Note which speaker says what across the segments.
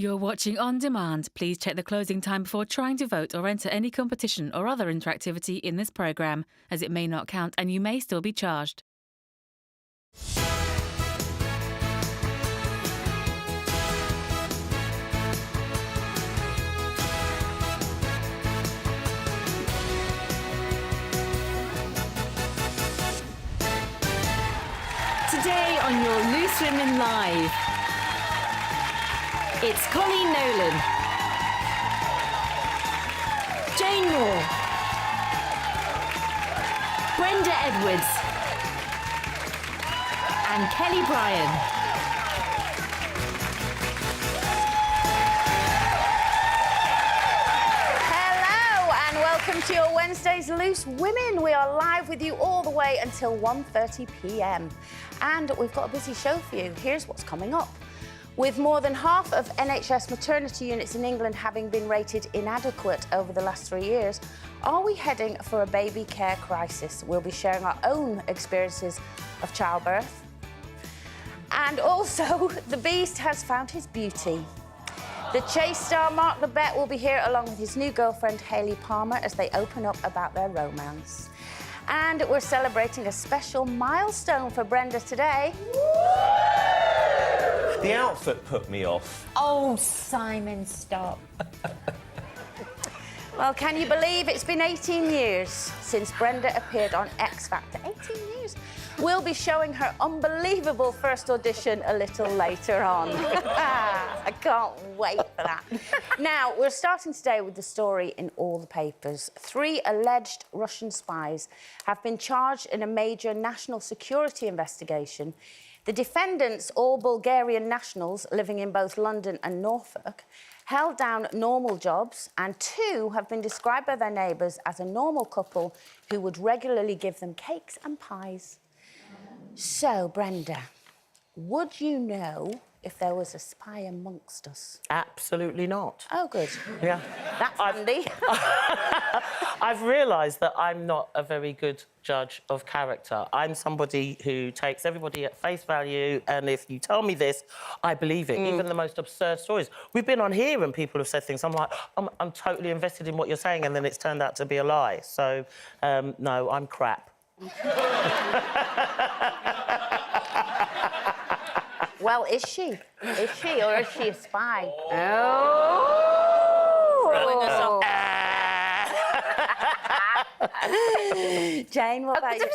Speaker 1: You're watching On Demand. Please check the closing time before trying to vote or enter any competition or other interactivity in this programme, as it may not count and you may still be charged.
Speaker 2: Today on Your Loose Women Live, it's Colleen Nolan, Jane Moore, Brenda Edwards, and Kelly Bryan.
Speaker 3: Hello and welcome to your Wednesday's Loose Women. We are live with you all the way until 1:30 p.m. and we've got a busy show for you. Here's what's coming up. With more than half of NHS maternity units in England having been rated inadequate over the last 3 years, are we heading for a baby care crisis? We'll be sharing our own experiences of childbirth. And also, the Beast has found his beauty. The Chase star Mark Lebet will be here along with his new girlfriend Hayley Palmer as they open up about their romance. And we're celebrating a special milestone for Brenda today.
Speaker 4: The outfit put me off.
Speaker 2: Oh, Simon, stop.
Speaker 3: Well, can you believe it's been 18 years since Brenda appeared on X Factor? 18 years. We'll be showing her unbelievable first audition a little later on. I can't wait for that. Now, we're starting today with the story in all the papers. 3 alleged Russian spies have been charged in a major national security investigation. The defendants, all Bulgarian nationals living in both London and Norfolk, held down normal jobs, and 2 have been described by their neighbours as a normal couple who would regularly give them cakes and pies. So, Brenda, would you know if there was a spy amongst us?
Speaker 5: Absolutely not.
Speaker 3: Oh, good.
Speaker 5: Yeah.
Speaker 3: That's handy.
Speaker 5: I've realised that I'm not a very good judge of character. I'm somebody who takes everybody at face value, and if you tell me this, I believe it, even the most absurd stories. We've been on here and people have said things, I'm like, I'm totally invested in what you're saying, and then it's turned out to be a lie. So, no, I'm crap.
Speaker 3: Well, is she? Is she, or is she a spy?
Speaker 2: Oh!
Speaker 3: Throwing us off. Jane, what about you?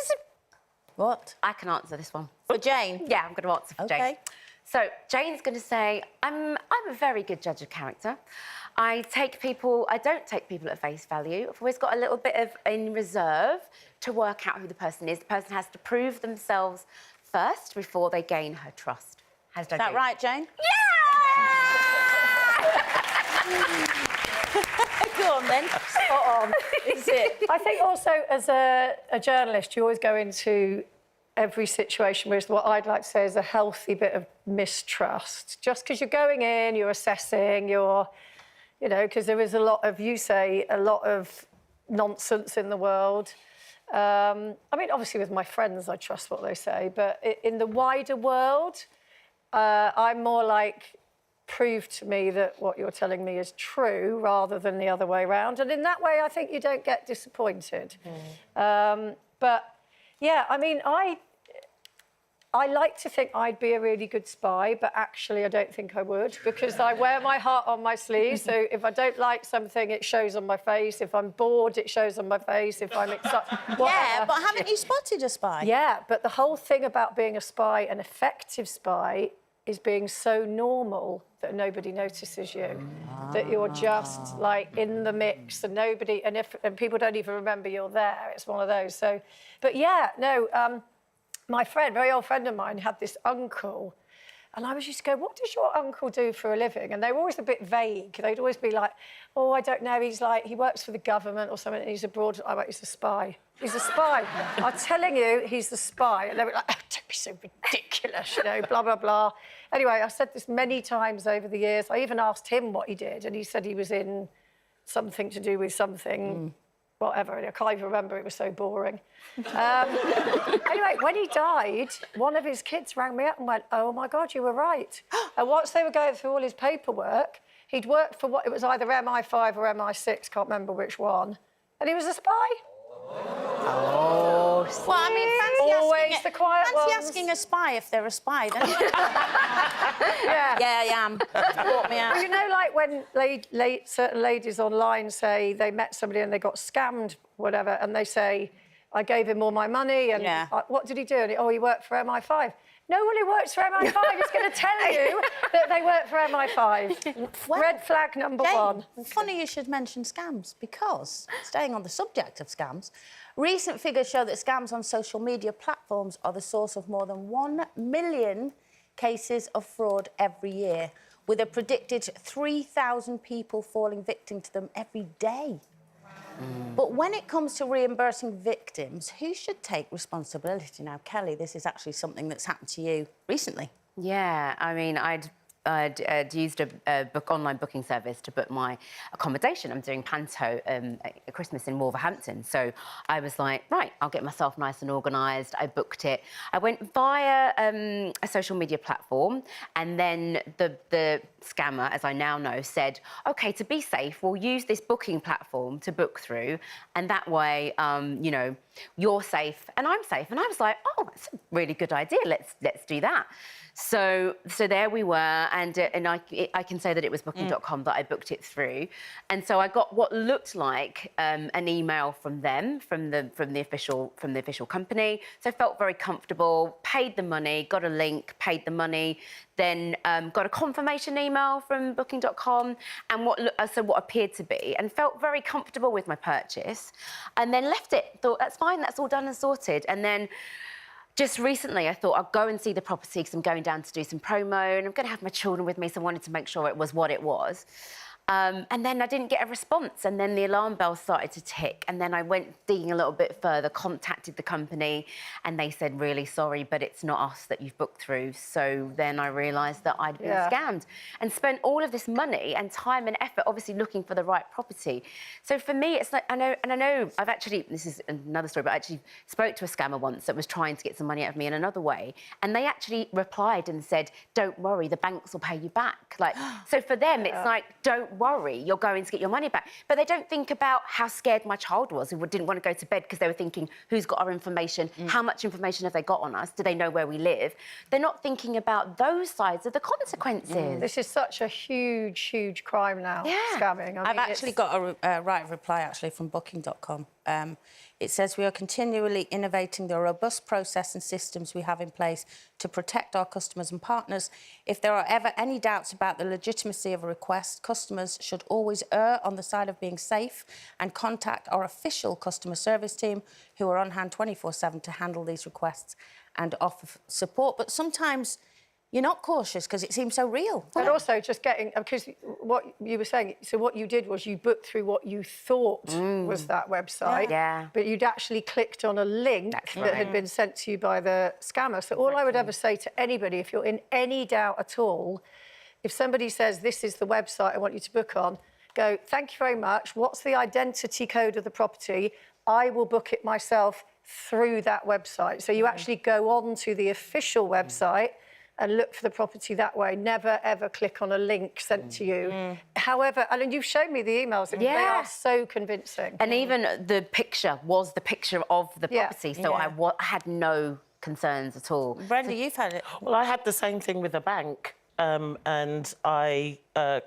Speaker 3: What?
Speaker 6: I can answer this one.
Speaker 3: For Jane?
Speaker 6: Yeah, I'm going to answer for Jane.
Speaker 3: Okay.
Speaker 6: So Jane's going to say, I'm a very good judge of character. I don't take people at face value. I've always got a little bit of in reserve to work out who the person is. The person has to prove themselves first before they gain her trust.
Speaker 3: Is that right, Jane?
Speaker 6: Yeah!
Speaker 3: Go on, then. Spot on. Is it?
Speaker 7: I think also, as a journalist, you always go into every situation with what I'd like to say is a healthy bit of mistrust. Just because you're going in, you're assessing, because there is a lot of nonsense in the world. I mean, obviously, with my friends, I trust what they say, but in the wider world, I'm more like, prove to me that what you're telling me is true rather than the other way around. And in that way, I think you don't get disappointed. But, yeah, I mean, I like to think I'd be a really good spy, but actually I don't think I would, because I wear my heart on my sleeve. So if I don't like something, it shows on my face. If I'm bored, it shows on my face. If I'm excited...
Speaker 3: Yeah, but haven't you spotted a spy?
Speaker 7: Yeah, but the whole thing about being a spy, an effective spy, is being so normal that nobody notices you, that you're just like in the mix and people don't even remember you're there. It's one of those. So, but yeah, no, my very old friend of mine had this uncle, and I was used to go, what does your uncle do for a living? And they were always a bit vague. They'd always be like, oh, I don't know, he works for the government or something, and he's abroad. I went, he's a spy. He's a spy. I'm telling you, he's the spy. And they were like, oh, don't be so ridiculous, blah, blah, blah. Anyway, I said this many times over the years. I even asked him what he did, and he said he was in something to do with something. whatever. I can't even remember, it was so boring. Anyway, when he died, one of his kids rang me up and went, oh my God, you were right. And once they were going through all his paperwork, he'd worked for what, it was either MI5 or MI6, can't remember which one, and he was a spy.
Speaker 3: Well, I mean,
Speaker 7: Always the quiet
Speaker 3: fancy
Speaker 7: ones.
Speaker 3: asking a spy if they're a spy, don't you?
Speaker 7: Yeah.
Speaker 3: Yeah, I am. Brought me out.
Speaker 7: Well, you know, like when certain ladies online say they met somebody and they got scammed, whatever, and they say, I gave him all my money, and
Speaker 3: Yeah.
Speaker 7: what did he do? And he worked for MI5. No one who works for MI5 is going to tell you that they work for MI5. Red flag number one.
Speaker 3: Funny you should mention scams, because, staying on the subject of scams, recent figures show that scams on social media platforms are the source of more than 1 million cases of fraud every year, with a predicted 3,000 people falling victim to them every day. But when it comes to reimbursing victims, who should take responsibility? Now, Kelly, this is actually something that's happened to you recently.
Speaker 6: Yeah, I mean, I'd used a online booking service to book my accommodation. I'm doing Panto at Christmas in Wolverhampton. So I was like, right, I'll get myself nice and organised. I booked it. I went via a social media platform, and then the scammer, as I now know, said, OK, to be safe, we'll use this booking platform to book through, and that way, you know, you're safe and I'm safe. And I was like, oh, that's a really good idea. Let's do that. So there we were, and I can say that it was Booking.com that I booked it through, and so I got what looked like an email from them, from the official company. So I felt very comfortable, paid the money, got a link, paid the money, then got a confirmation email from Booking.com, and what appeared to be, and felt very comfortable with my purchase, and then left it. Thought that's fine, that's all done and sorted, and then. Just recently, I thought I'd go and see the property because I'm going down to do some promo and I'm going to have my children with me, so I wanted to make sure it was what it was. And then I didn't get a response, and then the alarm bell started to tick, and then I went digging a little bit further, contacted the company, and they said, really sorry, but it's not us that you've booked through. So then I realised that I'd been scammed and spent all of this money and time and effort, obviously looking for the right property. So for me, it's like, I know I've actually, this is another story, but I actually spoke to a scammer once that was trying to get some money out of me in another way, and they actually replied and said, don't worry, the banks will pay you back. Like, so for them, it's like, don't worry, you're going to get your money back. But they don't think about how scared my child was, who didn't want to go to bed because they were thinking, who's got our information? How much information have they got on us? Do they know where we live? They're not thinking about those sides of the consequences.
Speaker 7: This is such a huge, huge crime now, scamming. I
Speaker 3: I've
Speaker 7: mean,
Speaker 3: actually got a right reply, actually, from Booking.com. It says, we are continually innovating the robust process and systems we have in place to protect our customers and partners. If there are ever any doubts about the legitimacy of a request, customers should always err on the side of being safe and contact our official customer service team, who are on hand 24/7 to handle these requests and offer support. But sometimes you're not cautious because it seems so real.
Speaker 7: And also just getting, because what you were saying, so what you did was you booked through what you thought was that website, but you'd actually clicked on a link that had been sent to you by the scammer. So all I would ever say to anybody, if you're in any doubt at all, if somebody says, this is the website I want you to book on, go, thank you very much. What's the identity code of the property? I will book it myself through that website. So you actually go on to the official website and look for the property that way. Never, ever click on a link sent to you. However, and you've shown me the emails, and they are so convincing.
Speaker 6: And even the picture was the picture of the property, so I had no concerns at all.
Speaker 3: Brenda, you've had it.
Speaker 5: Well, I had the same thing with a bank, and I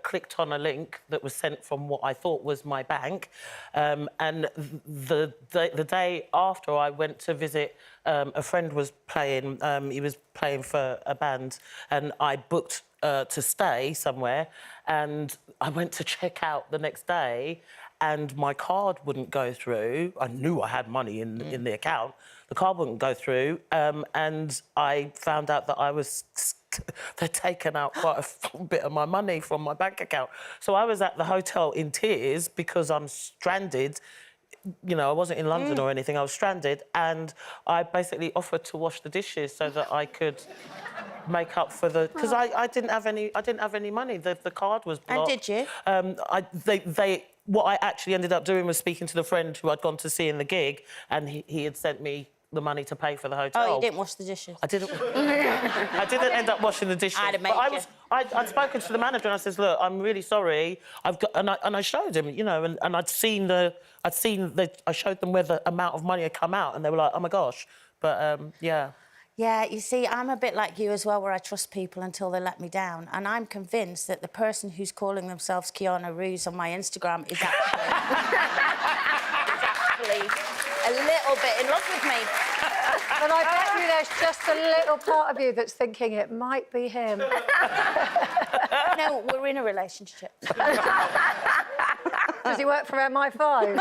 Speaker 5: clicked on a link that was sent from what I thought was my bank, and the day after I went to visit, a friend was playing, he was playing for a band, and I booked to stay somewhere, and I went to check out the next day, and my card wouldn't go through. I knew I had money in the account. The card wouldn't go through, and I found out that they'd taken out quite a bit of my money from my bank account. So I was at the hotel in tears because I'm stranded. You know, I wasn't in London or anything, I was stranded, and I basically offered to wash the dishes so that I could make up for the... Because I didn't have any money. The card was blocked.
Speaker 3: And did you?
Speaker 5: what I actually ended up doing was speaking to the friend who I'd gone to see in the gig, and he had sent me the money to pay for the hotel.
Speaker 3: Oh, you didn't wash the dishes?
Speaker 5: I didn't. I didn't end up washing the dishes.
Speaker 3: I'd have made
Speaker 5: but I'd spoken to the manager and I said, look, I'm really sorry. I've got, and I showed him, you know, and I showed them where the amount of money had come out, and they were like, oh my gosh. But yeah.
Speaker 3: Yeah, you see, I'm a bit like you as well, where I trust people until they let me down. And I'm convinced that the person who's calling themselves Keanu Reeves on my Instagram is actually a little bit in love with me.
Speaker 7: But I bet you there's just a little part of you that's thinking it might be him.
Speaker 3: No, we're in a relationship.
Speaker 7: Does he work for MI5?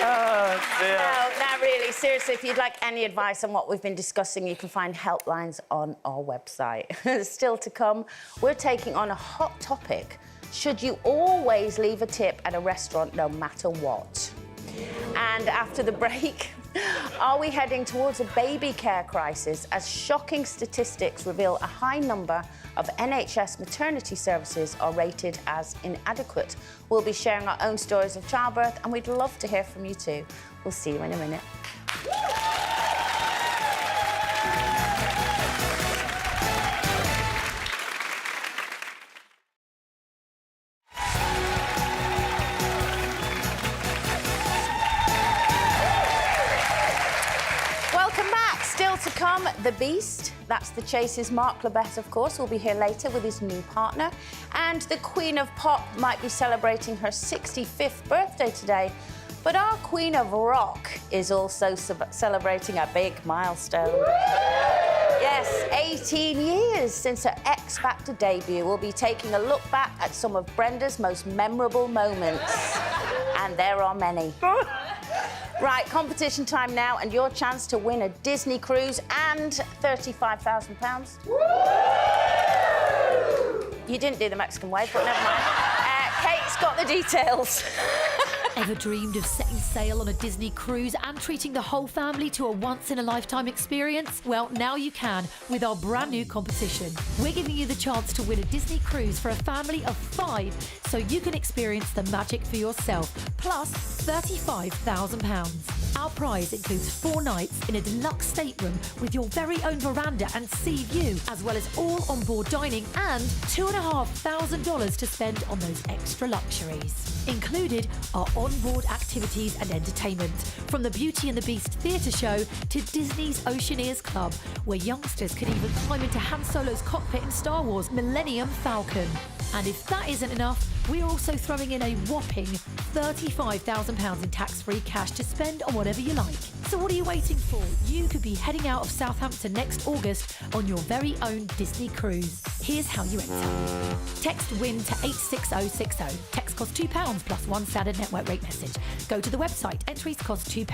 Speaker 5: Oh, dear.
Speaker 3: Now, really, seriously, if you'd like any advice on what we've been discussing, you can find helplines on our website. Still to come, we're taking on a hot topic. Should you always leave a tip at a restaurant, no matter what? And after the break, are we heading towards a baby care crisis as shocking statistics reveal a high number of NHS maternity services are rated as inadequate? We'll be sharing our own stories of childbirth, and we'd love to hear from you too. We'll see you in a minute. Still to come, The Beast. That's The Chase's Mark Lebet, of course, will be here later with his new partner. And the Queen of Pop might be celebrating her 65th birthday today. But our Queen of Rock is also celebrating a big milestone. Yes, 18 years since her X Factor debut. We'll be taking a look back at some of Brenda's most memorable moments. And there are many. Right, competition time now, and your chance to win a Disney cruise and £35,000. You didn't do the Mexican wave, but never mind. Kate's got the details.
Speaker 8: Ever dreamed of setting sail on a Disney cruise and treating the whole family to a once-in-a-lifetime experience? Well, now you can with our brand new competition. We're giving you the chance to win a Disney cruise for a family of 5 so you can experience the magic for yourself, plus £35,000. Our prize includes 4 nights in a deluxe stateroom with your very own veranda and sea view, as well as all onboard dining and $2,500 to spend on those extra luxuries. Included are onboard activities and entertainment, from the Beauty and the Beast theatre show to Disney's Oceaneers Club, where youngsters can even climb into Han Solo's cockpit in Star Wars Millennium Falcon. And if that isn't enough, we're also throwing in a whopping £35,000 in tax-free cash to spend on whatever you like. So what are you waiting for? You could be heading out of Southampton next August on your very own Disney cruise. Here's how you enter. Text WIN to 86060. Text costs £2 plus 1 standard network rate message. Go to the website. Entries cost £2.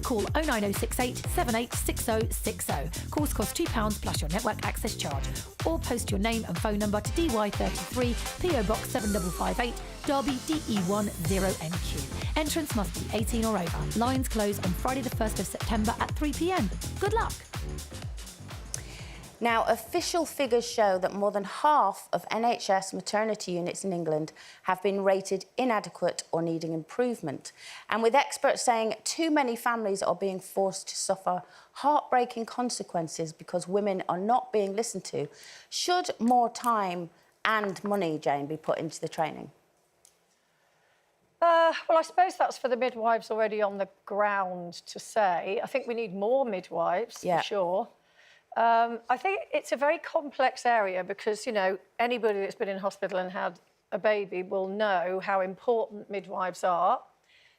Speaker 8: Call 09068 786060. Calls cost £2 plus your network access charge. Or post your name and phone number to DY33 PO Box 7558 Derby DE10NQ. Entrance must be 18 or over. Lines close on Friday the 1st of September at 3 p.m. Good luck.
Speaker 3: Now, official figures show that more than half of NHS maternity units in England have been rated inadequate or needing improvement. And with experts saying too many families are being forced to suffer heartbreaking consequences because women are not being listened to, should more time and money, Jane, be put into the training?
Speaker 7: Well, I suppose that's for the midwives already on the ground to say. I think we need more midwives, for sure. I think it's a very complex area because, you know, anybody that's been in hospital and had a baby will know how important midwives are.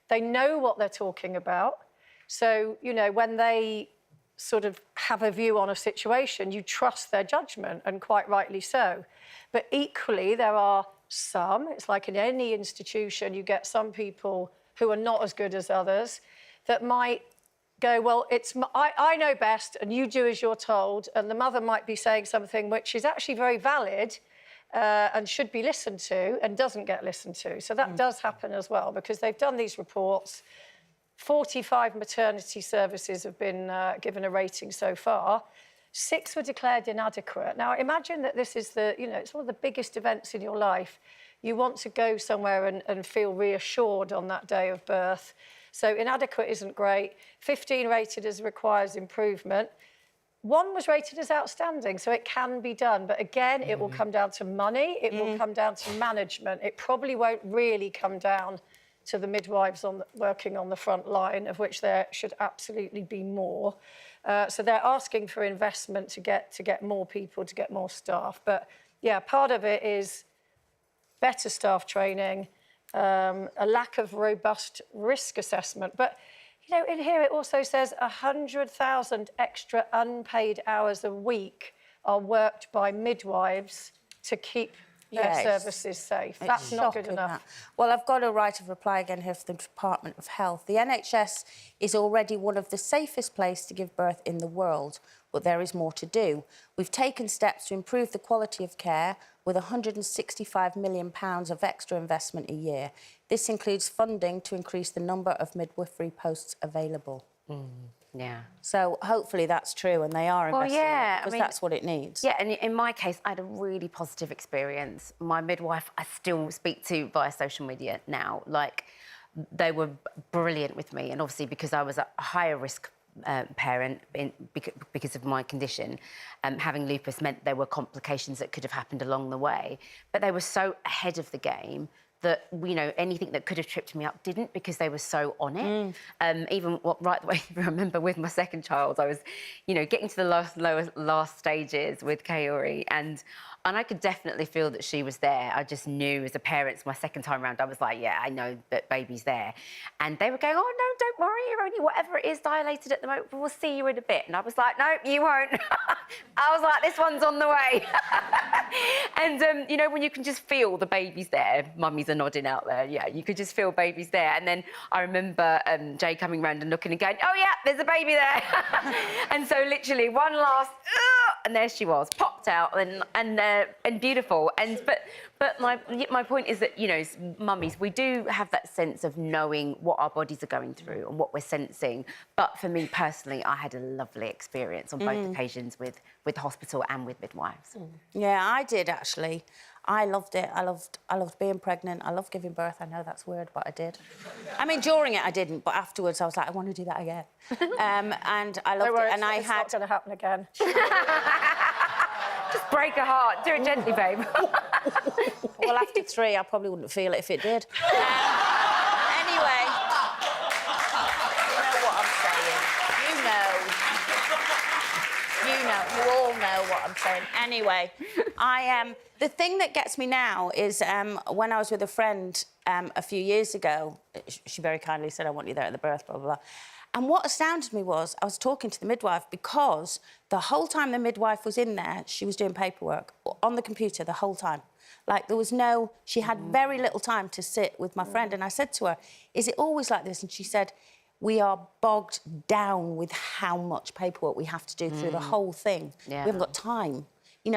Speaker 7: They know what they're talking about. So, you know, when they sort of have a view on a situation, you trust their judgment, and quite rightly so. But equally, there are some, it's like in any institution, you get some people who are not as good as others that might go, well, I know best and you do as you're told, and the mother might be saying something which is actually very valid and should be listened to and doesn't get listened to. So that does happen as well, because they've done these reports. 45 maternity services have been given a rating so far. 6 were declared inadequate. Now, imagine that this is it's one of the biggest events in your life. You want to go somewhere and feel reassured on that day of birth. So inadequate isn't great. 15 rated as requires improvement. 1 was rated as outstanding, so it can be done. But again, it will come down to money. It will come down to management. It probably won't really come down to the midwives working on the front line, of which there should absolutely be more. So they're asking for investment to get more people, to get more staff. But yeah, part of it is better staff training, a lack of robust risk assessment. But, in here it also says 100,000 extra unpaid hours a week are worked by midwives to keep their services safe. That's not good enough.
Speaker 3: That. Well, I've got a right of reply again here for the Department of Health. The NHS is already one of the safest places to give birth in the world, but there is more to do. We've taken steps to improve the quality of care with £165 million of extra investment a year. This includes funding to increase the number of midwifery posts available.
Speaker 6: Yeah.
Speaker 3: So hopefully that's true and they are investing because
Speaker 6: I mean,
Speaker 3: that's what it needs.
Speaker 6: Yeah, and in my case, I had a really positive experience. My midwife, I still speak to via social media now. Like, they were brilliant with me, and obviously because I was a higher risk parent because of my condition, having lupus meant there were complications that could have happened along the way. But they were so ahead of the game that, anything that could have tripped me up didn't, because they were so on it. Even right the way, I remember with my second child, I was, getting to the last stages with Kaori, and I could definitely feel that she was there. I just knew as a parent, my second time round, I was like, yeah, I know that baby's there. And they were going, oh, no, don't worry, you're only whatever it is dilated at the moment, but we'll see you in a bit. And I was like, no, you won't. I was like, this one's on the way. And, when you can just feel the baby's there, mummies are nodding out there, yeah, you could just feel baby's there. And then I remember Jay coming round and looking and going, oh, yeah, there's a baby there. And so literally one last, and there she was, popped out and beautiful. But my point is that, mummies, we do have that sense of knowing what our bodies are going through and what we're sensing. But for me personally, I had a lovely experience on both occasions with the hospital and with midwives.
Speaker 3: Yeah, I did actually. I loved it. I loved being pregnant. I loved giving birth. I know that's weird, but I did. I mean, during it I didn't, but afterwards I was like, I want to do that again. And I loved it. And
Speaker 7: it's not going to happen again.
Speaker 6: Just break a heart. Do it gently, babe.
Speaker 3: Well, after 3, I probably wouldn't feel it if it did. Anyway, you know what I'm saying. You all know what I'm saying. Anyway, the thing that gets me now is when I was with a friend a few years ago, she very kindly said, I want you there at the birth, blah, blah, blah. And what astounded me was I was talking to the midwife because the whole time the midwife was in there, she was doing paperwork on the computer the whole time. Like, there was she had very little time to sit with my friend. And I said to her, is it always like this? And she said, we are bogged down with how much paperwork we have to do through the whole thing. Yeah. We haven't got time.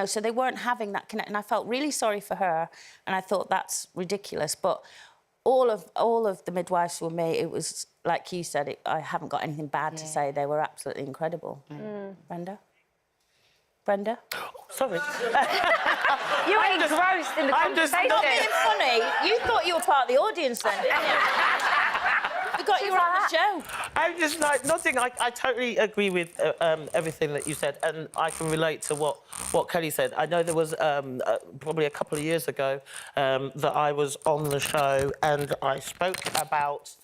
Speaker 3: So they weren't having that connect. And I felt really sorry for her. And I thought, that's ridiculous. But all of the midwives were me. It was, like you said, I haven't got anything bad to say. They were absolutely incredible. Brenda? Brenda?
Speaker 5: Oh, sorry.
Speaker 6: You're engrossed in the conversation.
Speaker 3: Not being funny. You thought you were part of the audience then, didn't you? Forgot you were on the show.
Speaker 5: I'm just like nothing. I totally agree with everything that you said, and I can relate to what Kelly said. I know there was probably a couple of years ago that I was on the show and I spoke about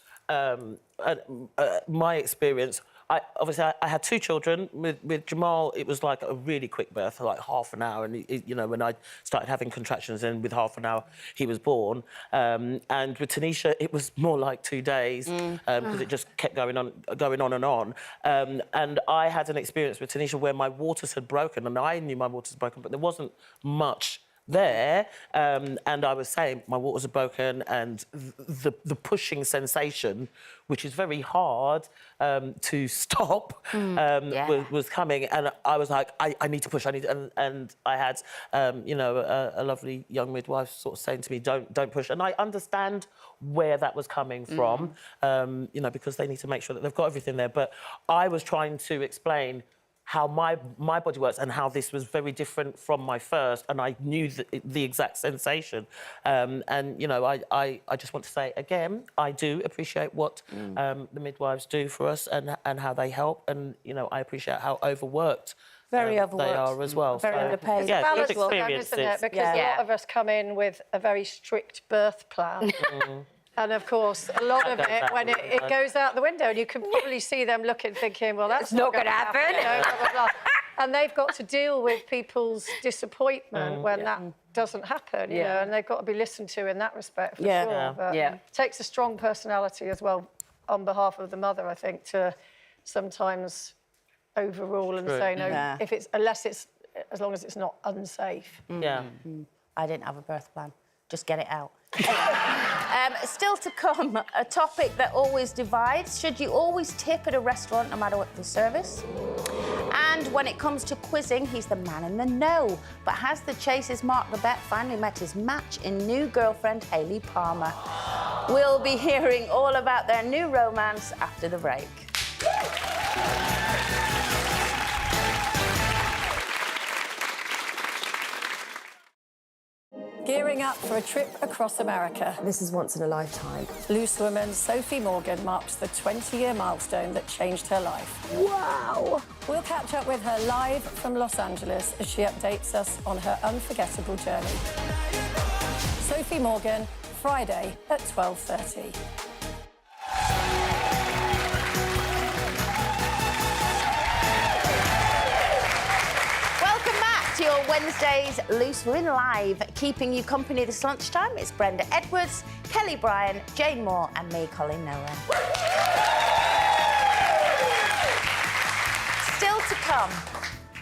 Speaker 5: my experience. Obviously, I had 2 children. With Jamal, it was like a really quick birth, like half an hour. And, when I started having contractions, and with half an hour, he was born. And with Tanisha, it was more like 2 days because it just kept going on and on. And I had an experience with Tanisha where my waters had broken, and I knew my waters had broken, but there wasn't much there, and I was saying my waters are broken, and the pushing sensation, which is very hard to stop, was coming, and I was like, I need to push, and I had, a lovely young midwife sort of saying to me, don't push, and I understand where that was coming from, because they need to make sure that they've got everything there, but I was trying to explain how my body works and how this was very different from my first, and I knew the exact sensation. And, you know, I just want to say, again, I do appreciate what the midwives do for us and how they help, and, you know, I appreciate how overworked
Speaker 3: Very
Speaker 5: they
Speaker 3: overworked.
Speaker 5: are as well.
Speaker 3: Very underpaid.
Speaker 5: Yeah,
Speaker 7: Balance
Speaker 5: good
Speaker 7: one,
Speaker 5: experiences.
Speaker 7: isn't it? Because a lot of us come in with a very strict birth plan. And of course, a lot of it, when it goes out the window, and you can probably see them looking, thinking, well, that's not going to happen. You know, blah, blah, blah. And they've got to deal with people's disappointment when that doesn't happen, you know, and they've got to be listened to in that respect, for sure. But it takes a strong personality as well on behalf of the mother, I think, to sometimes overrule and say, no, if it's, as long as it's not unsafe.
Speaker 5: Yeah.
Speaker 3: I didn't have a birth plan. Just get it out. Still to come, a topic that always divides. Should you always tip at a restaurant no matter what the service? And when it comes to quizzing, he's the man in the know. But has the Chase's Mark Lebet finally met his match in new girlfriend Hayley Palmer? We'll be hearing all about their new romance after the break.
Speaker 7: Gearing up for a trip across America.
Speaker 9: This is once in a lifetime.
Speaker 7: Loose woman Sophie Morgan marks the 20-year milestone that changed her life. Wow! We'll catch up with her live from Los Angeles as she updates us on her unforgettable journey. Sophie Morgan, Friday at 12:30.
Speaker 3: Welcome back to your Wednesdays Loose Women Live. Keeping you company this lunchtime, it's Brenda Edwards, Kelly Bryan, Jane Moore and me, Colin Nolan. Still to come.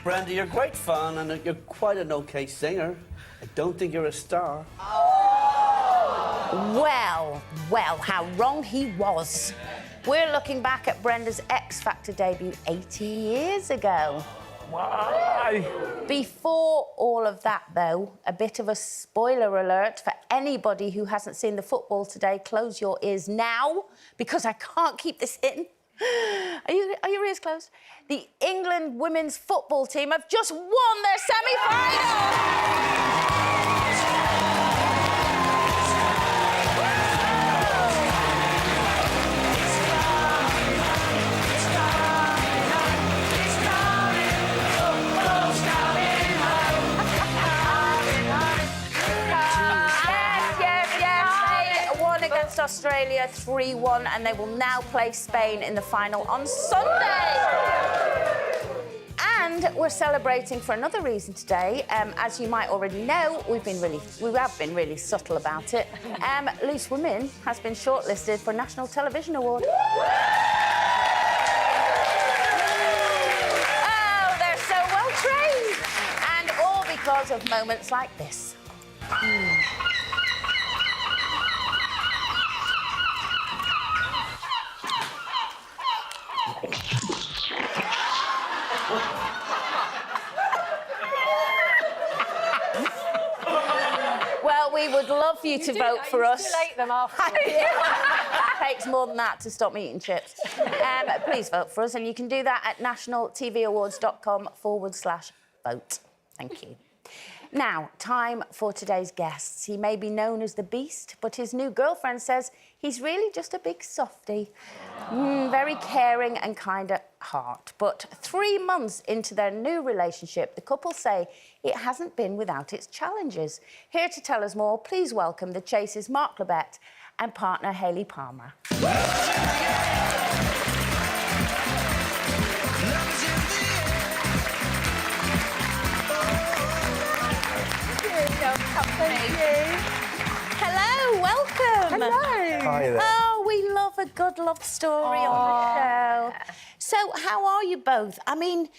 Speaker 10: Brenda, you're great fun and you're quite an okay singer. I don't think you're a star.
Speaker 3: Well, how wrong he was. We're looking back at Brenda's X Factor debut 18 years ago.
Speaker 5: Why?
Speaker 3: Before all of that, though, a bit of a spoiler alert for anybody who hasn't seen the football today. Close your ears now, because I can't keep this in. Are your ears closed? The England women's football team have just won their semi-final! Australia 3-1, and they will now play Spain in the final on Sunday. And we're celebrating for another reason today. As you might already know, we have been really subtle about it. Loose Women has been shortlisted for National Television Award. Oh, they're so well trained, and all because of moments like this. Well, we would love for you to vote for us.
Speaker 7: You ate them after.
Speaker 3: Takes more than that to stop me eating chips. Please vote for us, and you can do that at nationaltvawards.com/vote. Thank you. Now, time for today's guests. He may be known as the Beast, but his new girlfriend says he's really just a big softie. Very caring and kind at heart. But 3 months into their new relationship, the couple say it hasn't been without its challenges. Here to tell us more, please welcome the Chase's Mark Lebet and partner Hayley Palmer. Hello, welcome.
Speaker 11: Hello. Hi there.
Speaker 3: Oh, we love a good love story on the show. So, how are you both? I mean,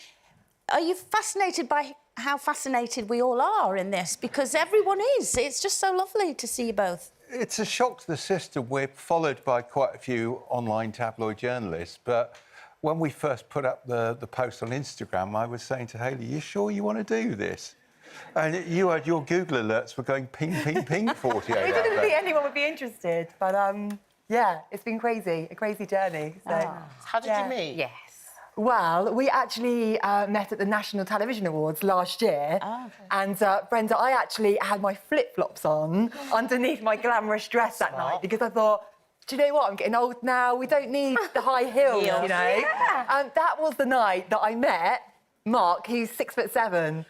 Speaker 3: are you fascinated by how fascinated we all are in this? Because everyone is. It's just so lovely to see you both.
Speaker 11: It's a shock to the system. We're followed by quite a few online tabloid journalists, but when we first put up the post on Instagram, I was saying to Hayley, you sure you want to do this? And you had your Google alerts were going ping, ping, ping 48 hours.
Speaker 9: We didn't think anyone would be interested, but yeah, it's been crazy, a crazy journey. So,
Speaker 5: How did you meet?
Speaker 6: Yes.
Speaker 9: Well, we actually met at the National Television Awards last year.
Speaker 3: Oh, okay.
Speaker 9: And Brenda, I actually had my flip-flops on underneath my glamorous dress that night because I thought, do you know what? I'm getting old now. We don't need the high heels, you know?
Speaker 3: Yeah.
Speaker 9: And that was the night that I met Mark, who's 6'7". And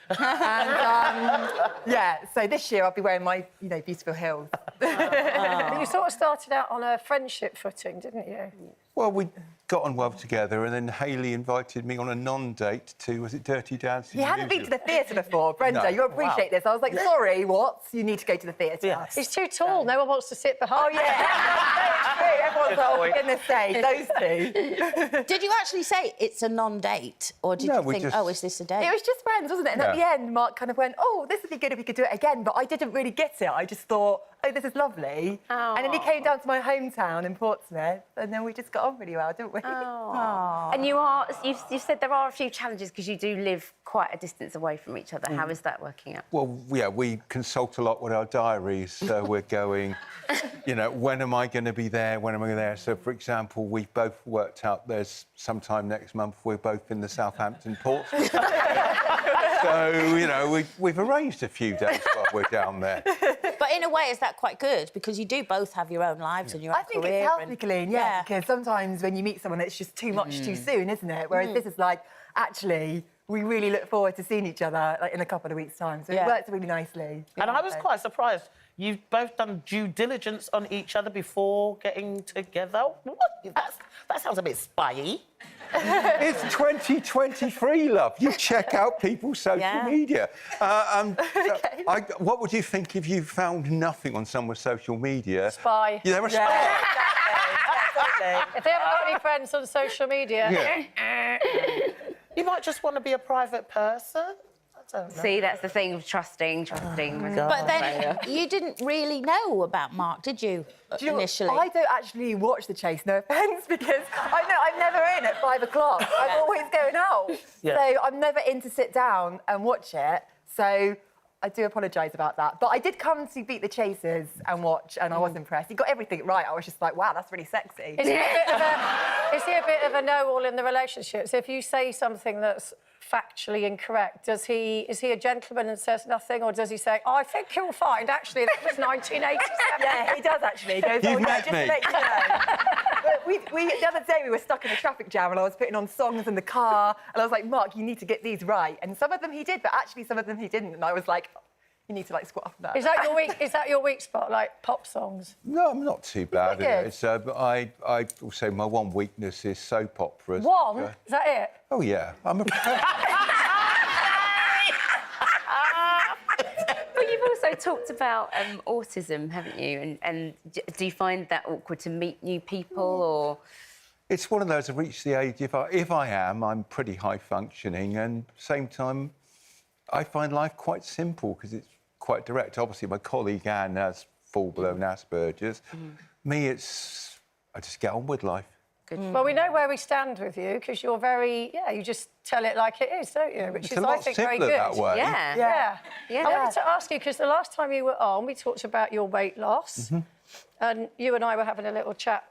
Speaker 9: yeah, so this year I'll be wearing my, beautiful heels.
Speaker 7: But you sort of started out on a friendship footing, didn't you?
Speaker 11: Well, we got on well together, and then Hayley invited me on a non-date to, was it Dirty Dancing?
Speaker 9: You hadn't been to the theatre before, Brenda.
Speaker 11: No.
Speaker 9: You'll appreciate this. I was like, sorry, what? You need to go to the theatre.
Speaker 5: Yes.
Speaker 7: He's too tall. No one wants to sit behind.
Speaker 9: Oh, yeah. Everyone's like, for goodness sake, those two.
Speaker 3: Did you actually say it's a non-date? Or did
Speaker 11: No,
Speaker 3: you
Speaker 11: we
Speaker 3: think,
Speaker 11: just-
Speaker 3: oh, is this a date?
Speaker 9: It was just friends, wasn't it? And at the end, Mark kind of went, oh, this would be good if we could do it again. But I didn't really get it. I just thought, oh, this is lovely.
Speaker 6: Oh.
Speaker 9: And then he came down to my hometown in Portsmouth, and then we just got on really well, didn't we?
Speaker 6: And you've said there are a few challenges because you do live quite a distance away from each other. How is that working out?
Speaker 11: Well, yeah, we consult a lot with our diaries. So we're going, when am I going to be there? When am I there? So, for example, we've both worked out there's sometime next month we're both in the Southampton Portsmouth. So, we've arranged a few days while we're down there.
Speaker 3: But in a way, is that quite good? Because you do both have your own lives and your own
Speaker 9: I think
Speaker 3: career.
Speaker 9: it's healthy, Colleen, because sometimes when you meet someone, it's just too much too soon, isn't it? Whereas this is like, actually, we really look forward to seeing each other in a couple of weeks' time. So it works really nicely.
Speaker 5: And I was quite surprised. You've both done due diligence on each other before getting together. What? That sounds a bit spy-y.
Speaker 11: It's 2023, love. You check out people's social media. What would you think if you found nothing on someone's social media?
Speaker 7: Spy.
Speaker 11: Yeah, they're a spy.
Speaker 7: If they haven't got any friends on social media...
Speaker 5: You might just want to be a private person. I don't know.
Speaker 6: See, that's the thing of trusting.
Speaker 3: But then you didn't really know about Mark, did you,
Speaker 9: Do you know what?
Speaker 3: initially?
Speaker 9: I don't actually watch The Chase, no offence, because I'm never in at 5 o'clock. I'm always going out.
Speaker 5: Yeah.
Speaker 9: So I'm never in to sit down and watch it. So I do apologise about that. But I did come to Beat the Chasers and watch, and I was impressed. He got everything right. I was just like, wow, that's really sexy.
Speaker 7: Is he a bit of a know-all in the relationship? So if you say something that's factually incorrect, is he a gentleman and says nothing, or does he say, oh, I think you'll find, actually, that was 1987?
Speaker 9: Yeah, he does, actually. He goes,
Speaker 11: You've
Speaker 9: oh, yeah,
Speaker 11: met
Speaker 9: just
Speaker 11: me.
Speaker 9: to let you know. But the other day, we were stuck in a traffic jam, and I was putting on songs in the car, and I was like, Mark, you need to get these right. And some of them he did, but actually some of them he didn't. And I was like, you need to, squat off that.
Speaker 7: Is that your weak spot, like pop songs?
Speaker 11: No, I'm not too bad
Speaker 9: You're
Speaker 11: at
Speaker 9: good.
Speaker 11: it. So, I would say my one weakness is soap operas.
Speaker 7: One? Is that it?
Speaker 11: Oh, yeah. I'm a professional.
Speaker 6: But you've also talked about autism, haven't you? And do you find that awkward to meet new people, or...?
Speaker 11: It's one of those, I've reached the age, if I am, I'm pretty high functioning, and at the same time, I find life quite simple because it's quite direct. Obviously, my colleague Anne has full-blown Asperger's. Me, I just get on with life.
Speaker 7: Well, we know where we stand with you because you're you just tell it like it is, don't you? Which
Speaker 11: It's
Speaker 7: is,
Speaker 11: a lot
Speaker 7: I think, very
Speaker 11: simpler
Speaker 7: good.
Speaker 11: that way.
Speaker 7: Yeah. I wanted to ask you, because the last time you were on, we talked about your weight loss, and you and I were having a little chat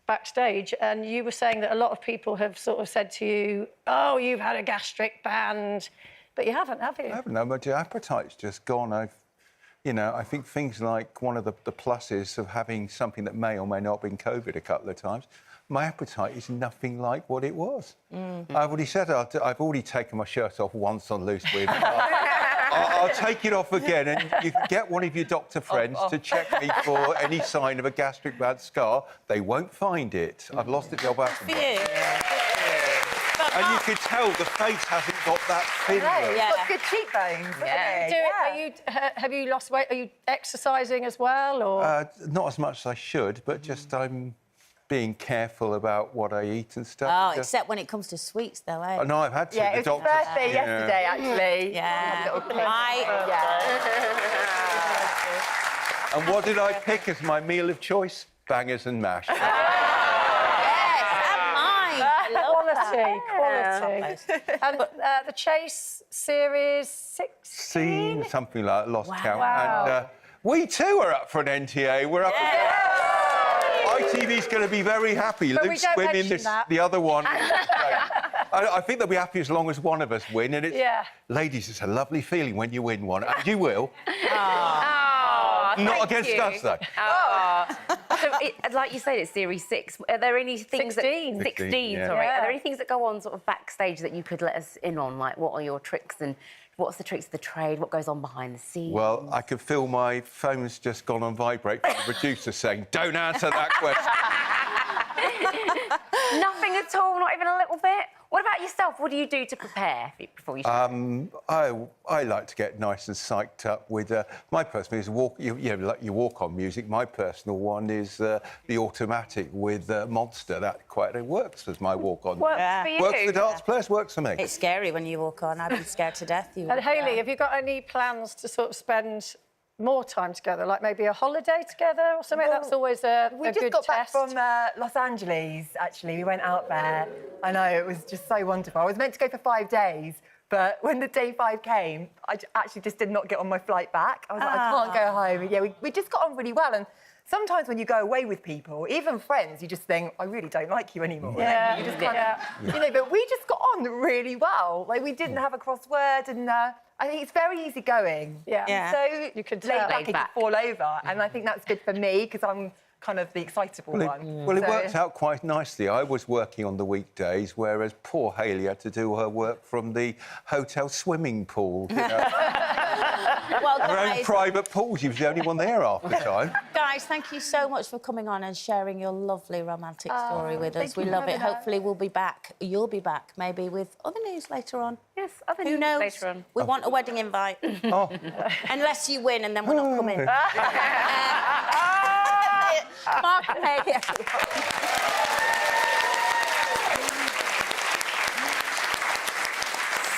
Speaker 7: backstage, and you were saying that a lot of people have sort of said to you, oh, you've had a gastric band, but you haven't, have you?
Speaker 11: I haven't, no, my appetite's just gone. I think things like one of the pluses of having something that may or may not have been COVID a couple of times, my appetite is nothing like what it was. I've already said I've already taken my shirt off once on Loose Weave. I'll take it off again, and you can get one of your doctor friends to check me for any sign of a gastric band scar. They won't find it. I've lost it, Job And you can tell the face hasn't got that thin.
Speaker 9: He's got good cheekbones.
Speaker 7: Have you lost weight? Are you exercising as well, or...?
Speaker 11: Not as much as I should, but just I'm being careful about what I eat and stuff.
Speaker 3: Oh, except when it comes to sweets, though, eh?
Speaker 11: No, I've had to.
Speaker 9: Yeah,
Speaker 11: The
Speaker 9: it was his
Speaker 11: doctor-
Speaker 9: birthday yesterday, actually.
Speaker 3: Yeah.
Speaker 11: And what did I pick as my meal of choice? Bangers and mash.
Speaker 7: Quality. And the Chase series 16?
Speaker 11: Something like that, lost count.
Speaker 7: Wow.
Speaker 11: And we too are up for an NTA. We're up for Phoebe's going to be very happy.
Speaker 7: But we
Speaker 11: Luke's
Speaker 7: don't
Speaker 11: winning
Speaker 7: mention that.
Speaker 11: the other one. I think they'll be happy as long as one of us win. And it's,
Speaker 7: Yeah.
Speaker 11: ladies, it's a lovely feeling when you win one. And you will.
Speaker 6: Oh,
Speaker 11: Not
Speaker 6: thank
Speaker 11: against
Speaker 6: you.
Speaker 11: us, though.
Speaker 6: So, like you said, it's Series 6. Are there any things
Speaker 7: 16.
Speaker 6: that... 16,
Speaker 11: yeah.
Speaker 6: sorry.
Speaker 7: Yeah.
Speaker 6: Are there any things that go on sort of backstage that you could let us in on? Like, what are your tricks and what's the tricks of the trade? What goes on behind the scenes?
Speaker 11: Well, I could feel my phone's just gone on vibrate from the producer saying, don't answer that question.
Speaker 6: Nothing at all, not even a little bit? What about yourself? What do you do to prepare before you show?
Speaker 11: I like to get nice and psyched up with... my personal is walk... like your walk-on music. My personal one is the Automatic with Monster. That quite works as my walk-on.
Speaker 6: Works for you?
Speaker 11: Works for dance players, works for me.
Speaker 12: It's scary when you walk on. I'd be scared to death.
Speaker 7: And Hayley, have you got any plans to sort of spend more time together, like maybe a holiday together or something?
Speaker 9: Well,
Speaker 7: That's always a
Speaker 9: We
Speaker 7: good
Speaker 9: just got
Speaker 7: test.
Speaker 9: back from Los Angeles, actually. We went out there. I know, it was just so wonderful. I was meant to go for 5 days, but when the day 5 came, I actually just did not get on my flight back. I was like, I can't go home. Yeah, we just got on really well. And sometimes when you go away with people, even friends, you just think, I really don't like you anymore.
Speaker 7: Yeah,
Speaker 9: You just kind of, you know, but we just got on really well. Like, we didn't have a crossword, and I think it's very easygoing.
Speaker 7: Yeah.
Speaker 9: So
Speaker 7: you could
Speaker 9: lay
Speaker 7: tell.
Speaker 9: back and just fall over. And I think that's good for me, because I'm kind of the excitable one.
Speaker 11: Well, it
Speaker 9: So-
Speaker 11: worked out quite nicely. I was working on the weekdays, whereas poor Hayley had to do her work from the hotel swimming pool. You know?
Speaker 12: Well,
Speaker 11: Her own
Speaker 12: guys,
Speaker 11: private pool. She was the only one there half the time.
Speaker 12: guys, thank you so much for coming on and sharing your lovely romantic story with us.
Speaker 9: thank
Speaker 12: We
Speaker 9: you
Speaker 12: love
Speaker 9: for
Speaker 12: it.
Speaker 9: having us.
Speaker 12: Hopefully we'll be back. You'll be back, maybe, with other news later on.
Speaker 6: Yes, other
Speaker 12: Who
Speaker 6: news
Speaker 12: knows?
Speaker 6: later on.
Speaker 12: We want a wedding invite.
Speaker 11: Oh.
Speaker 12: Unless you win, and then we're not coming. Mark and Hayley.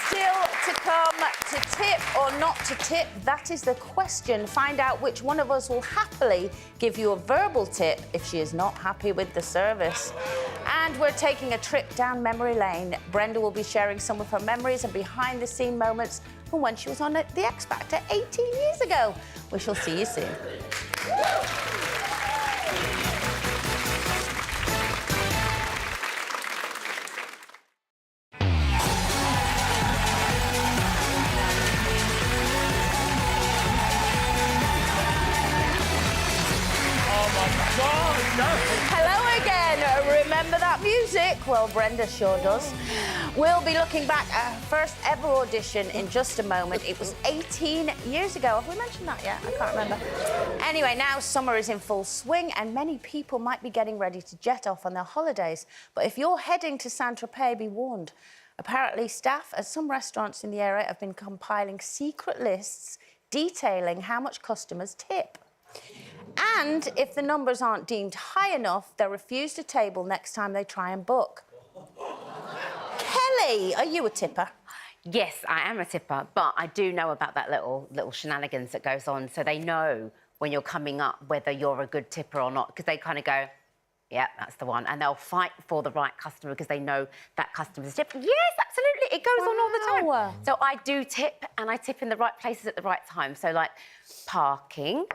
Speaker 3: Still to come, to tip or not to tip, that is the question. Find out which one of us will happily give you a verbal tip if she is not happy with the service. And we're taking a trip down memory lane. Brenda will be sharing some of her memories and behind-the-scene moments from when she was on The X Factor 18 years ago. We shall see you soon. Hello again. Remember that music? Well, Brenda sure does. We'll be looking back at her first ever audition in just a moment. It was 18 years ago. Have we mentioned that yet? I can't remember. Anyway, now summer is in full swing and many people might be getting ready to jet off on their holidays. But if you're heading to Saint-Tropez, be warned. Apparently, staff at some restaurants in the area have been compiling secret lists detailing how much customers tip. And if the numbers aren't deemed high enough, they'll refuse a table next time they try and book. Kelly, are you a tipper?
Speaker 6: Yes, I am a tipper, but I do know about that little shenanigans that goes on, so they know when you're coming up whether you're a good tipper or not, because they kind of go, yeah, that's the one. And they'll fight for the right customer because they know that customer's tip. Yes, absolutely. It goes on all the time. So I do tip, and I tip in the right places at the right time. So, like, parking.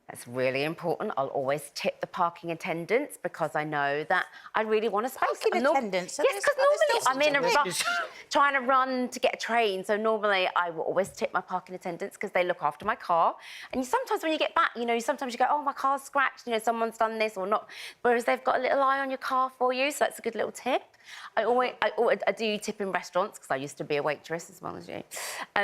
Speaker 6: That's really important. I'll always tip the parking attendants because I know that I really want a space.
Speaker 12: Parking attendants?
Speaker 6: Yes, because normally I'm in a rush trying to run to get a train. So normally I will always tip my parking attendants because they look after my car. And sometimes when you get back, you know, sometimes you go, oh, my car's scratched, you know, someone's done this or not. Whereas they've got a little eye on your car for you, so that's a good little tip. I do tip in restaurants because I used to be a waitress as well as you.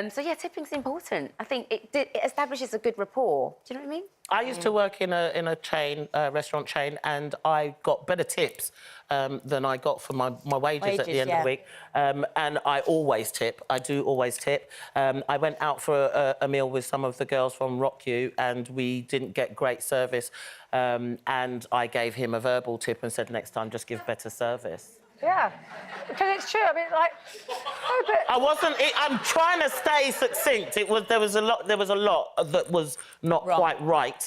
Speaker 6: So yeah, tipping's important. I think it establishes a good rapport. Do you know what I mean?
Speaker 5: I used to work in a chain, restaurant chain, and I got better tips than I got for my wages at the end of the week. And I always tip. I do always tip. I went out for a meal with some of the girls from Rock You, and we didn't get great service. And I gave him a verbal tip and said, next time, just give better service.
Speaker 7: Yeah, because it's true. I mean, like, no, but
Speaker 5: I wasn't. I'm trying to stay succinct. There was a lot that was not quite right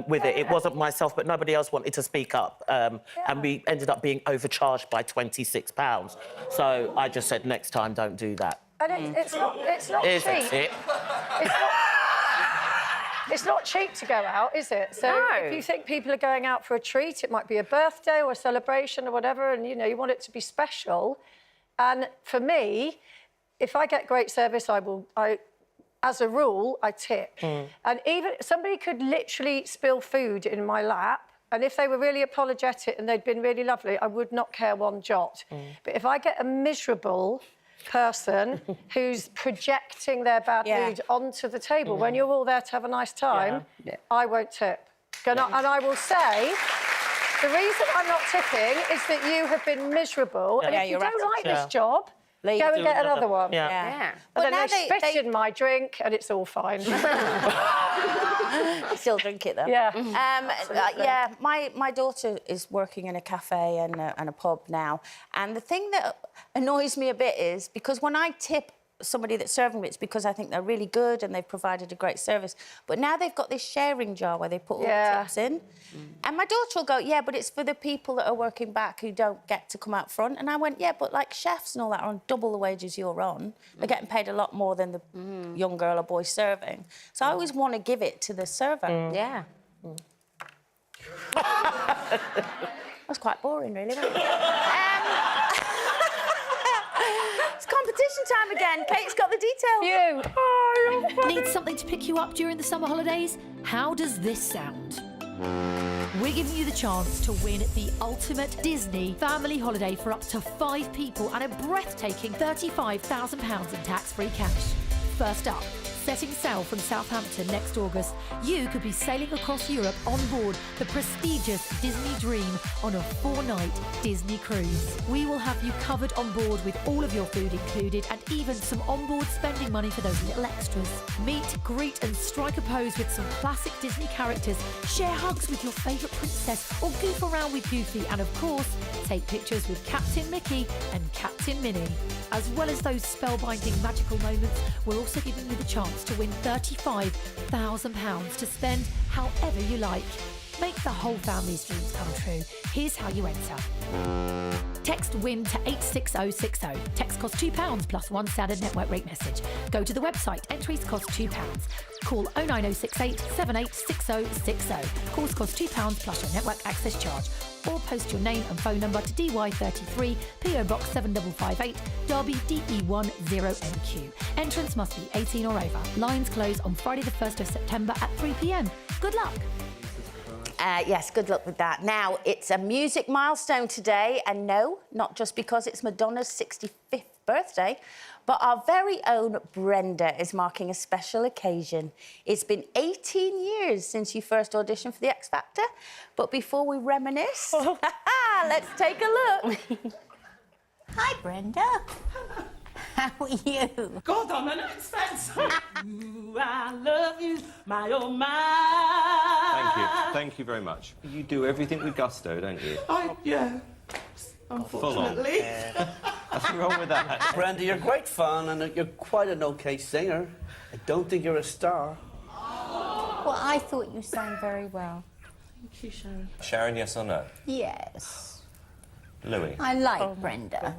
Speaker 5: with it. It wasn't myself, but nobody else wanted to speak up, and we ended up being overcharged by £26. So I just said, next time, don't do that.
Speaker 7: and it's not
Speaker 5: Here's
Speaker 7: cheap.
Speaker 5: a tip.
Speaker 7: It's not. It's not cheap to go out, is it? So
Speaker 6: No.
Speaker 7: if you think people are going out for a treat, it might be a birthday or a celebration or whatever, and, you know, you want it to be special. And for me, if I get great service, as a rule, I tip. And even somebody could literally spill food in my lap, and if they were really apologetic and they'd been really lovely, I would not care one jot. But if I get a miserable person who's projecting their bad mood onto the table when you're all there to have a nice time, I won't tip. And I will say, the reason I'm not tipping is that you have been miserable, and if you don't like this job, go and get another one.
Speaker 6: Yeah.
Speaker 7: But
Speaker 12: Well,
Speaker 7: then
Speaker 12: now
Speaker 7: they spit in my drink, and it's all fine.
Speaker 12: You still drink it though.
Speaker 7: Yeah.
Speaker 12: Yeah, my daughter is working in a cafe and a pub now, and the thing that annoys me a bit is because when I tip somebody that's serving me, it's because I think they're really good and they've provided a great service. But now they've got this sharing jar where they put all the tips in, and my daughter will go, yeah, but it's for the people that are working back who don't get to come out front. And I went, yeah, but like chefs and all that are on double the wages you're on. They're getting paid a lot more than the young girl or boy serving. So I always want to give it to the server.
Speaker 6: Yeah.
Speaker 12: That's quite boring, really, wasn't it? It's competition time again. Kate's got the details.
Speaker 8: Need something to pick you up during the summer holidays? How does this sound? We're giving you the chance to win the ultimate Disney family holiday for up to 5 people and a breathtaking £35,000 in tax-free cash. First up, setting sail from Southampton next August, you could be sailing across Europe on board the prestigious Disney Dream on a 4-night Disney cruise. We will have you covered on board with all of your food included and even some onboard spending money for those little extras. Meet, greet and strike a pose with some classic Disney characters, share hugs with your favourite princess or goof around with Goofy and, of course, take pictures with Captain Mickey and Captain Minnie. As well as those spellbinding magical moments, we're also giving you the chance to win £35,000 to spend however you like. Make the whole family's dreams come true. Here's how you enter. Text WIN to 86060. Text costs £2 plus one standard network rate message. Go to the website. Entries cost £2. Call 09068 786060. Calls cost £2 plus your network access charge. Or post your name and phone number to DY33 PO Box 7558 Derby DE10NQ. Entrance must be 18 or over. Lines close on Friday the 1st of September at 3 p.m. Good luck.
Speaker 12: Yes, good luck with that. Now, it's a music milestone today, and no, not just because it's Madonna's 65th birthday, but our very own Brenda is marking a special occasion. It's been 18 years since you first auditioned for The X Factor, but before we reminisce, let's take a look.
Speaker 2: Hi, Brenda. How are you?
Speaker 5: God, I'm an expensive. Ooh, I love you, my oh my.
Speaker 4: Thank you. Thank you very much. You do everything with gusto, don't you?
Speaker 5: Yeah. Unfortunately.
Speaker 4: Nothing wrong with that.
Speaker 10: Brenda, you're great fun and you're quite an okay singer. I don't think you're a star.
Speaker 2: Well, I thought you sang very well.
Speaker 5: Thank you, Sharon.
Speaker 4: Sharon, yes or no?
Speaker 2: Yes.
Speaker 4: Louis?
Speaker 2: I like Brenda.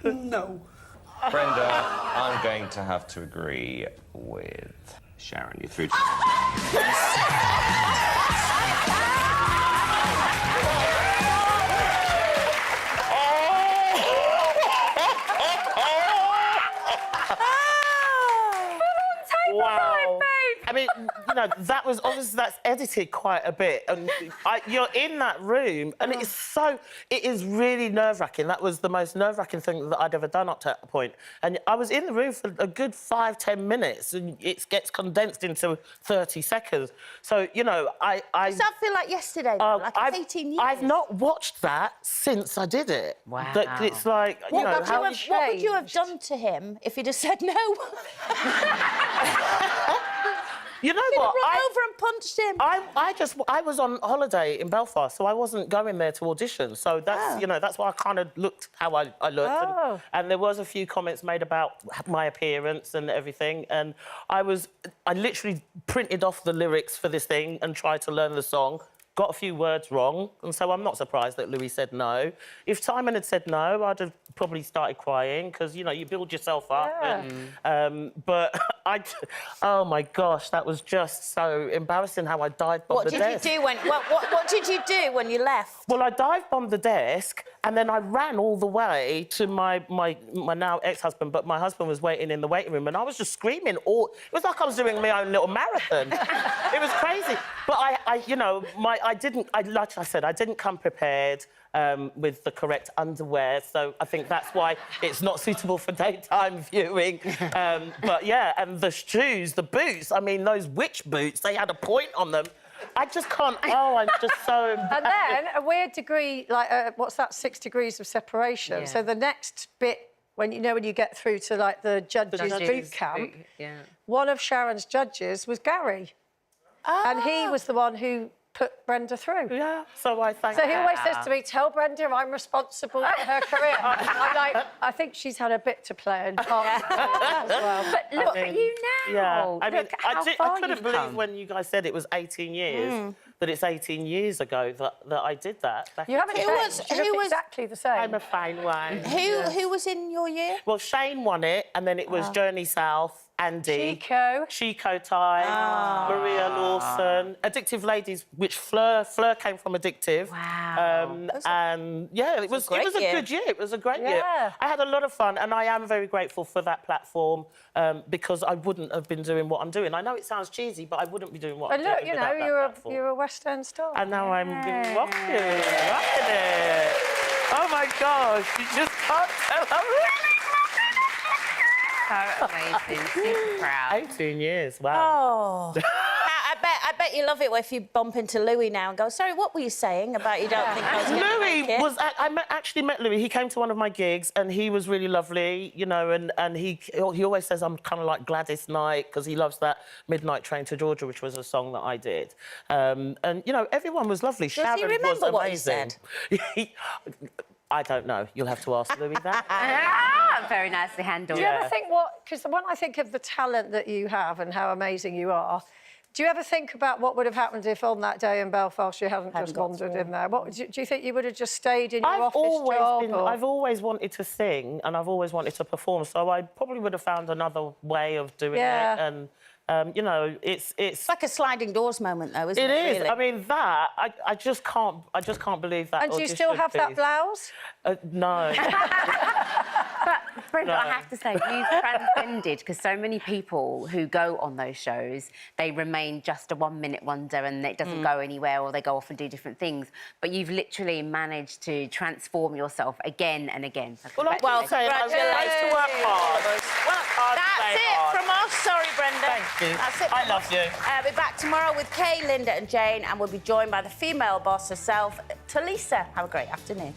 Speaker 10: No.
Speaker 4: Brenda, I'm going to have to agree with Sharon. You're through to...
Speaker 5: Wow. I mean, you know, that was obviously that's edited quite a bit, and you're in that room, and it is really nerve-wracking. That was the most nerve-wracking thing that I'd ever done up to that point. And I was in the room for a good 5-10 minutes, and it gets condensed into 30 seconds. So, you know,
Speaker 12: Does that feel like yesterday? Like it's 18 years?
Speaker 5: I've not watched that since I did it.
Speaker 6: Wow.
Speaker 5: That it's like, you know,
Speaker 12: what would you have done to him if he'd have said no?
Speaker 5: You know
Speaker 12: You'd
Speaker 5: what?
Speaker 12: have run over and punched him.
Speaker 5: I was on holiday in Belfast, so I wasn't going there to audition. So that's, you know, that's why I kind of looked how I looked. And there was a few comments made about my appearance and everything. And I literally printed off the lyrics for this thing and tried to learn the song. Got a few words wrong, and so I'm not surprised that Louis said no. If Simon had said no, I'd have probably started crying, because, you know, you build yourself up.
Speaker 7: Yeah.
Speaker 5: But Oh my gosh, that was just so embarrassing how I dive bombed
Speaker 12: What
Speaker 5: the
Speaker 12: did
Speaker 5: desk.
Speaker 12: you do when? What did you do when you left?
Speaker 5: Well, I dive bombed the desk and then I ran all the way to my now ex-husband, but my husband was waiting in the waiting room and I was just screaming all... It was like I was doing my own little marathon. It was crazy. But like I said, I didn't come prepared with the correct underwear, so I think that's why it's not suitable for daytime viewing. But yeah, and the shoes, the boots, I mean, those witch boots, they had a point on them. I just can't... Oh, I'm just so embarrassed.
Speaker 7: And then a weird degree, like, what's that, 6 degrees of separation.
Speaker 6: Yeah.
Speaker 7: So the next bit, when you get through to, like, the judges' boot camp, one of Sharon's judges was Gary. And he was the one who put Brenda through.
Speaker 5: Yeah, so I thank...
Speaker 7: So he always says to me, tell Brenda I'm responsible for her career. I'm like, I think she's had a bit to play in part as well.
Speaker 6: But look at you now.
Speaker 5: Yeah, I mean,
Speaker 6: Look how
Speaker 5: I
Speaker 6: far
Speaker 5: couldn't
Speaker 6: you've
Speaker 5: believe
Speaker 6: come.
Speaker 5: when you guys said it was 18 years, that it's 18 years ago that I did that.
Speaker 7: You haven't changed. You look exactly the same.
Speaker 5: I'm a fine one.
Speaker 12: Who was in your year?
Speaker 5: Well, Shane won it, and then it was Journey South, Andy, Chico Ty, Maria Lawson, Addictive Ladies, which Fleur came from Addictive.
Speaker 6: Wow.
Speaker 5: And yeah, it was a good year. It was a great year. I had a lot of fun, and I am very grateful for that platform because I wouldn't have been doing what I'm doing. I know it sounds cheesy, but I wouldn't be doing what I'm
Speaker 7: And look,
Speaker 5: doing.
Speaker 7: you know,
Speaker 5: without that platform.
Speaker 7: you're a West End star.
Speaker 5: And now I'm rocking it. Oh my gosh, you just can't tell. I'm really
Speaker 6: So amazing, super proud.
Speaker 5: 18 years, wow.
Speaker 12: Oh. I bet you love it if you bump into Louis now and go, sorry, what were you saying about you don't think I was going to make it?
Speaker 5: I actually met Louis. He came to one of my gigs and he was really lovely, you know, and he always says I'm kind of like Gladys Knight because he loves that Midnight Train to Georgia, which was a song that I did. And, you know, everyone was lovely. Sharon
Speaker 12: he remember
Speaker 5: was
Speaker 12: what he
Speaker 5: amazing. I don't know. You'll have to ask Louis that.
Speaker 6: Very nicely handled.
Speaker 7: Do you ever think because when I think of the talent that you have and how amazing you are, do you ever think about what would have happened if on that day in Belfast you hadn't just wandered in there? Do you think you would have just stayed in your office job?
Speaker 5: I've always wanted to sing and I've always wanted to perform, so I probably would have found another way of doing it. And you know, it's
Speaker 12: like a sliding doors moment, though, isn't it?
Speaker 5: It is.
Speaker 12: Really?
Speaker 5: I mean, that I just can't believe that.
Speaker 7: And do you still have that blouse?
Speaker 5: No.
Speaker 6: But Brenda,
Speaker 5: No.
Speaker 6: I have to say, you've transcended because so many people who go on those shows, they remain just a 1 minute wonder and it doesn't go anywhere or they go off and do different things. But you've literally managed to transform yourself again and again. So
Speaker 5: Well, I
Speaker 6: congratulations.
Speaker 5: like to work hard. Work hard,
Speaker 12: That's
Speaker 5: play
Speaker 12: it
Speaker 5: hard.
Speaker 12: from us. Sorry, Brenda.
Speaker 5: Thank you.
Speaker 12: That's it.
Speaker 5: I
Speaker 12: from
Speaker 5: love
Speaker 12: us.
Speaker 5: you.
Speaker 12: I'll be back tomorrow with Kay, Linda and Jane, and we'll be joined by the female boss herself, Talisa. Have a great afternoon.